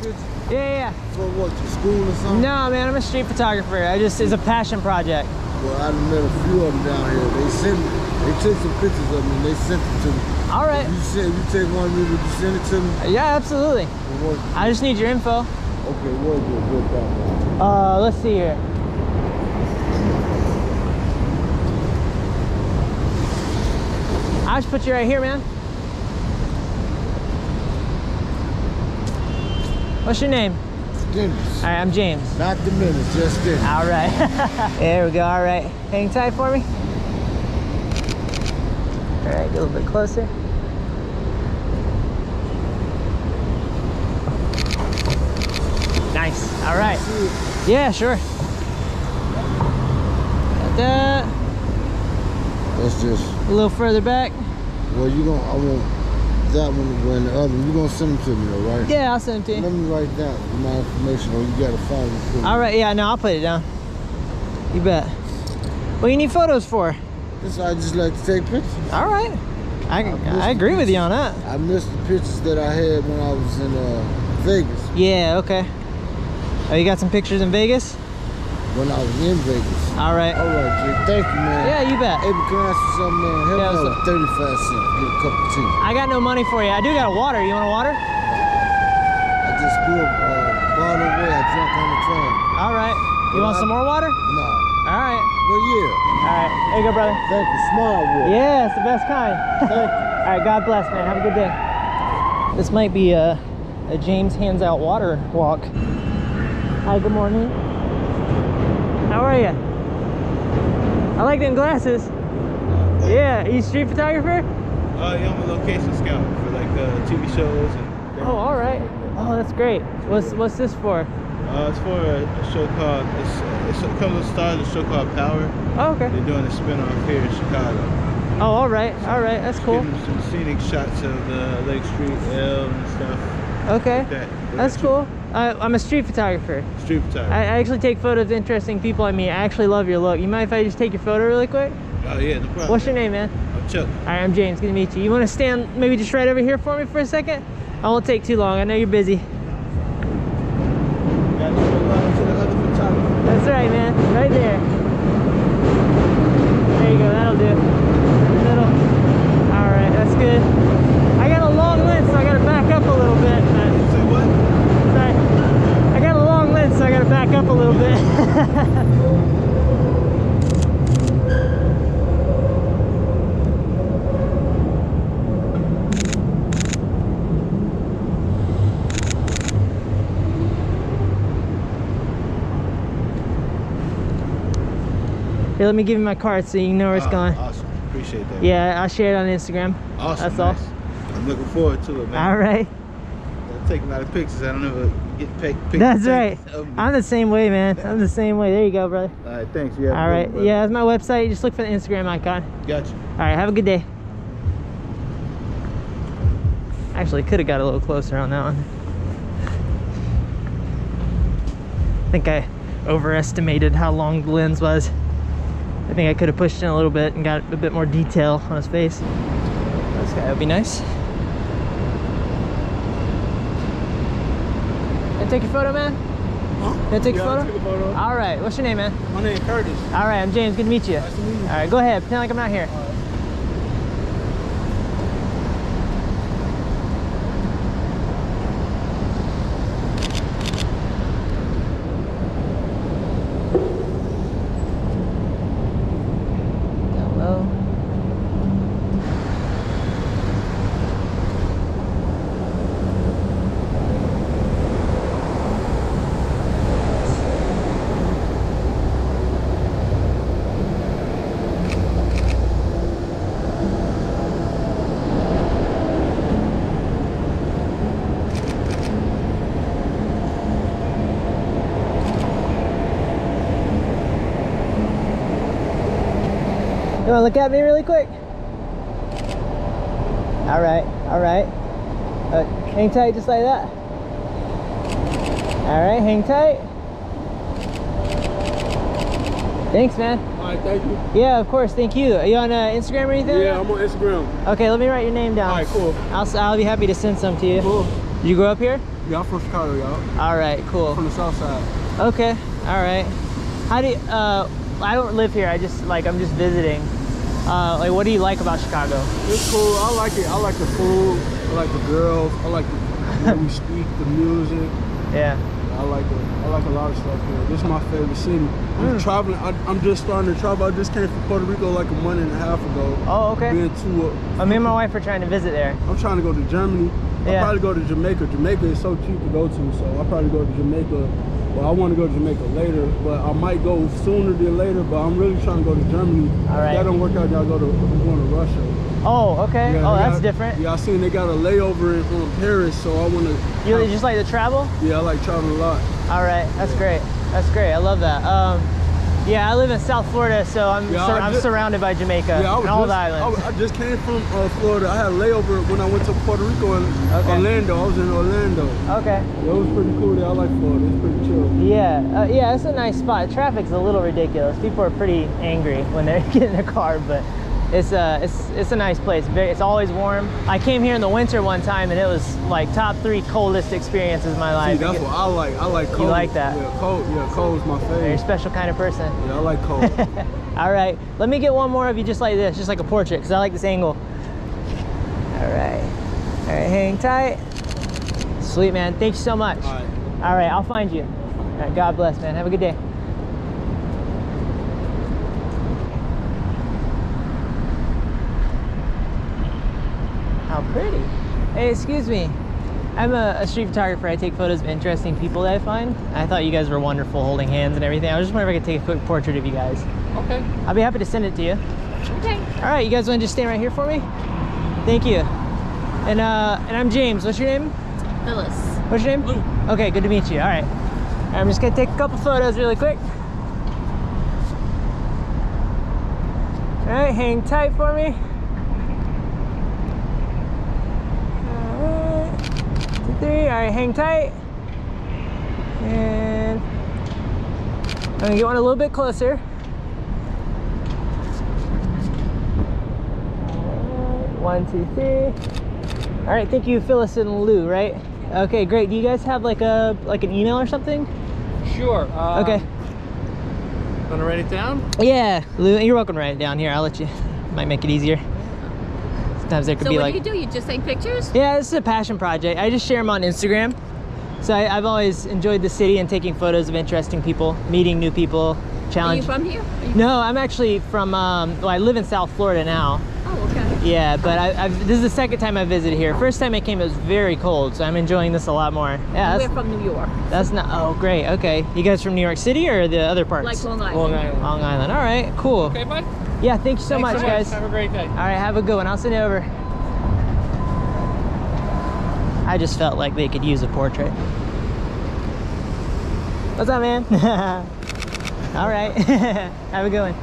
pictures? Yeah. For what, your school or something? No, man, I'm a street photographer. It's a passion project. Well, I met a few of them down here. They took some pictures of me and they sent it to me. All right. You take one of me, would you send it to me? Yeah, absolutely. I just need your info. Okay, what that? Let's see here. I'll just put you right here, man. What's your name? Dennis. All right, I'm James. Not the Menace, just Dennis. All right. There we go. All right. Hang tight for me. All right, get a little bit closer. Nice. All right. Yeah, sure. Got that. That's just a little further back. Well, I want that one and the other one. You're gonna send them to me, though, right? Yeah, I'll send them to you. Let me write down my information, or you gotta find it. All right. Yeah, no, I'll put it down. You bet. What do you need photos for? I just like to take pictures. All right. I agree with you on that. I missed the pictures that I had when I was in Vegas. Yeah, okay. Oh, you got some pictures in Vegas? When I was in Vegas. All right. All right, Jay. Thank you, man. Yeah, you bet. Hey, but can I ask you something, man? Help me out with 35 cents. Get a cup of tea. I got no money for you. I do got a water. You want a water? I just threw a bottle away. I drank on the train. All right. You want some more water? No. All right. But yeah. All right. There you go, brother. Thank you. Smart water. Yeah, it's the best kind. Thank you. All right. God bless, man. Have a good day. This might be a James hands out water walk. Hi, good morning. How are you? I like them glasses. Yeah, are you a street photographer? Yeah, I'm a location scout for like TV shows and. Oh, all right. Oh, that's great. What's this for? It's for a show called. It's a couple of stars. A show called Power. Oh, okay. They're doing a spin-off here in Chicago. Oh, all right. All right. That's cool. Getting some scenic shots of the Lake Street L and stuff. Okay. Like that. That's cool. I'm a street photographer. Street photographer. I actually take photos of interesting people I meet. I actually love your look. You mind if I just take your photo really quick? Oh yeah, no problem. What's your name, man? I'm Chuck. All right, I'm James. Good to meet you. You want to stand maybe just right over here for me for a second? I won't take too long. I know you're busy. Got to go on to the other photographer. That's right, man. Right there. There you go. That'll do. In the middle. All right, that's good. I got a long lens, so I got to back up a little bit. Say what? Sorry. I got a long lens, so I got to back up a little bit. Here, let me give you my card so you know where it's going. Awesome. Appreciate that. Yeah, I'll share it on Instagram. Awesome. That's nice. all. I'm looking forward to it, man. All right. I'm taking a lot of pictures. I don't know get pictures. That's right. I'm the same way, man. I'm the same way. There you go, brother. All right, thanks. Yeah. All right. Yeah, that's my website. Just look for the Instagram icon. Gotcha. All right. Have a good day. Actually, could have got a little closer on that one. I think I overestimated how long the lens was. I think I could have pushed in a little bit and got a bit more detail on his face. This guy would be nice. Can I take your photo, man? Huh? Can I take your photo? I'll take a photo. All right. What's your name, man? My name is Curtis. All right. I'm James. Good to meet you. Nice to meet you. All right. Go ahead. Pretend like I'm not here. You want to look at me really quick? All right, all right. Hang tight just like that. All right, hang tight. Thanks, man. All right, thank you. Yeah, of course, thank you. Are you on Instagram or anything? Yeah, I'm on Instagram. Okay, let me write your name down. All right, cool. I'll be happy to send some to you. Cool. You grew up here? Yeah, I'm from Chicago, y'all. All right, cool. From the south side. Okay, all right. How do you, I don't live here. I'm just visiting. Like, what do you like about Chicago? It's cool. I like it. I like the food. I like the girls. I like the way we speak, the music. Yeah. I like a lot of stuff here. This is my favorite city. I'm traveling. I'm just starting to travel. I just came from Puerto Rico like a month and a half ago. Oh, okay. Been to Me and my wife are trying to visit there. I'm trying to go to Germany. Yeah. I'll probably go to Jamaica. Jamaica is so cheap to go to, so I'll probably go to Jamaica. Well, I want to go to Jamaica later, but I might go sooner than later. But I'm really trying to go to Germany. All right. If that don't work out, I'm going to Russia. Oh, okay. Yeah, that's different. Yeah, I seen they got a layover in Paris, so I want to. You just like to travel? Yeah, I like traveling a lot. All right, that's great. That's great. I love that. Yeah, I live in South Florida, so I'm surrounded by Jamaica and all the islands. I just came from Florida. I had a layover when I went to Puerto Rico and Orlando. I was in Orlando. Okay. Yeah, it was pretty cool there. I like Florida. It's pretty chill. Yeah, yeah, it's a nice spot. Traffic's a little ridiculous. People are pretty angry when they get in their car, but it's a nice place. It's always warm. I came here in the winter one time, and it was like top 3 coldest experiences of my life. See, that's what I like. I like cold. You like that? Yeah, cold. Yeah, cold's my favorite. You're a special kind of person. Yeah, I like cold. All right, let me get one more of you just like this, just like a portrait, because I like this angle. All right, hang tight. Sweet, man. Thank you so much. All right, I'll find you. All right, God bless, man. Have a good day. How pretty. Hey, excuse me. I'm a street photographer. I take photos of interesting people that I find. I thought you guys were wonderful holding hands and everything. I was just wondering if I could take a quick portrait of you guys. Okay. I'll be happy to send it to you. Okay. All right, you guys want to just stand right here for me? Thank you. And I'm James. What's your name? Phyllis. What's your name? Lou. Okay, good to meet you. All right. I'm just gonna take a couple photos really quick. All right, hang tight for me. All right, 2, 3. All right, hang tight. And I'm gonna get one a little bit closer. All right, 1, 2, 3. All right, thank you, Phyllis and Lou, right? Okay, great. Do you guys have like an email or something? Sure. Okay. Want to write it down? Yeah, Lou, you're welcome to write it down here. I'll let you. Might make it easier. Sometimes there could be like. So what do? You just take pictures? Yeah, this is a passion project. I just share them on Instagram. So I've always enjoyed the city and taking photos of interesting people, meeting new people, challenge. Are you from here? No, I'm actually from. Well, I live in South Florida now. Oh, okay. Yeah, but this is the second time I visited here. First time I came, it was very cold, so I'm enjoying this a lot more. Yeah, we're from New York. That's not. Oh, great. Okay, you guys from New York City or the other parts? Like Long Island. Long Island. Long Island. All right, cool. Okay, bud. Yeah, thank you so much, guys. Have a great day. All right, have a good one. I'll send it over. I just felt like they could use a portrait. What's up, man? All right, have a good one.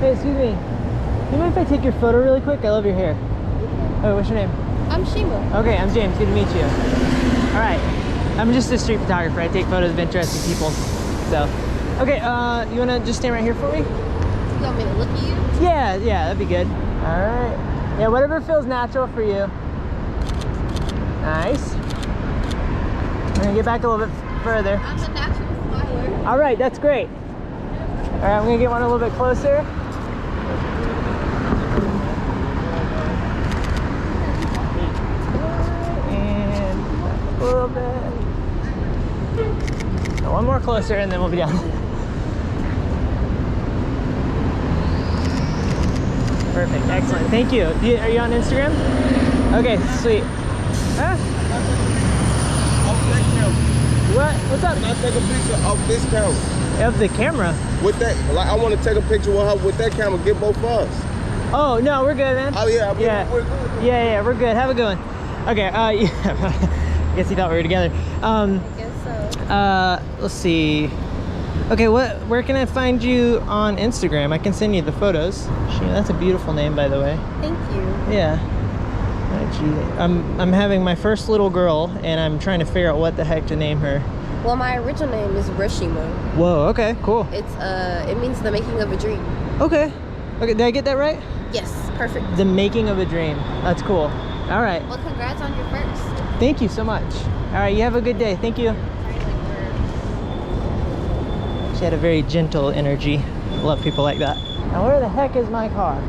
Hey, excuse me. You mind if I take your photo really quick? I love your hair. Oh, what's your name? I'm Shima. Okay, I'm James. Good to meet you. All right. I'm just a street photographer. I take photos of interesting people. So, okay, you want to just stand right here for me? You want me to look at you? Yeah, that'd be good. All right. Yeah, whatever feels natural for you. Nice. I'm gonna get back a little bit further. I'm a natural smiler. All right, that's great. All right, I'm gonna get one a little bit closer. And a little bit. And one more closer, and then we'll be done. Perfect, excellent. Thank you. Are you on Instagram? Okay, sweet. Huh? What? What's up? Can I take a picture of this camera? Of the camera? With that, like I want to take a picture with her with that camera, get both of us. Oh, no, we're good, man. Oh yeah, we're good. Yeah, we're good. Have a good one. Okay, yeah. I guess you thought we were together. Guess so. Let's see. Okay, where can I find you on Instagram? I can send you the photos. That's a beautiful name, by the way. Thank you. Yeah. I'm having my first little girl, and I'm trying to figure out what the heck to name her. Well, my original name is Rashima. Whoa, okay, cool. It's it means the making of a dream. Okay. Okay, did I get that right? Yes, perfect. The making of a dream. That's cool. All right. Well, congrats on your first. Thank you so much. All right, you have a good day. Thank you. She had a very gentle energy. Love people like that. Now, where the heck is my car?